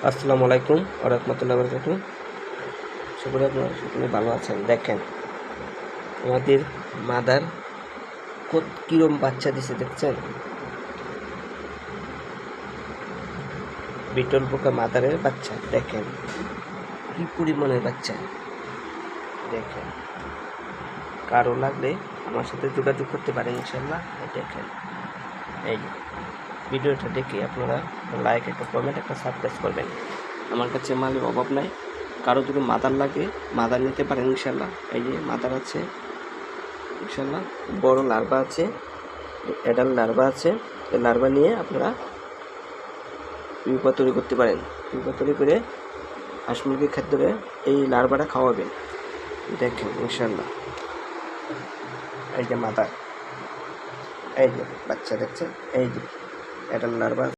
আসসালামু আলাইকুম ওয়া রাহমাতুল্লাহি ওয়া বারাকাতুহু। আশা করি আপনারা সকলে ভালো আছেন। দেখেন আমাদের মাদার কিরম বাচ্চা দিছে দেখছেন। বিটল পোকা মাদারের বাচ্চা দেখেন কি পরিমাণের বাচ্চা। দেখেন কারো লাগলে আমার সাথে যোগাযোগ করতে পারেন ইনশাল্লাহ। দেখেন এই ভিডিওটা দেখে আপনারা লাইক, একটা কমেন্ট, একটা সাবস্ক্রাইব করবেন। আমার কাছে মালের অভাব নাই, কারো যদি মাদার লাগে মাদার নিতে পারেন ইনশাল্লাহ। এই যে মাদার আছে ইনশাল্লাহ, বড় লার্ভা আছে, অ্যাডাল্ট লার্ভা আছে। এই লার্ভা নিয়ে আপনারা পিউপা তৈরি করতে পারেন। পিউপা তৈরি করে হাঁস মুরগির ক্ষেত্রে এই লার্ভাটা খাওয়াবেন। দেখেন ইনশাল্লাহ এই যে মাদার, এই যে বাচ্চা দেখছেন, এই যে অ্যাডাল্ট লার্ভা।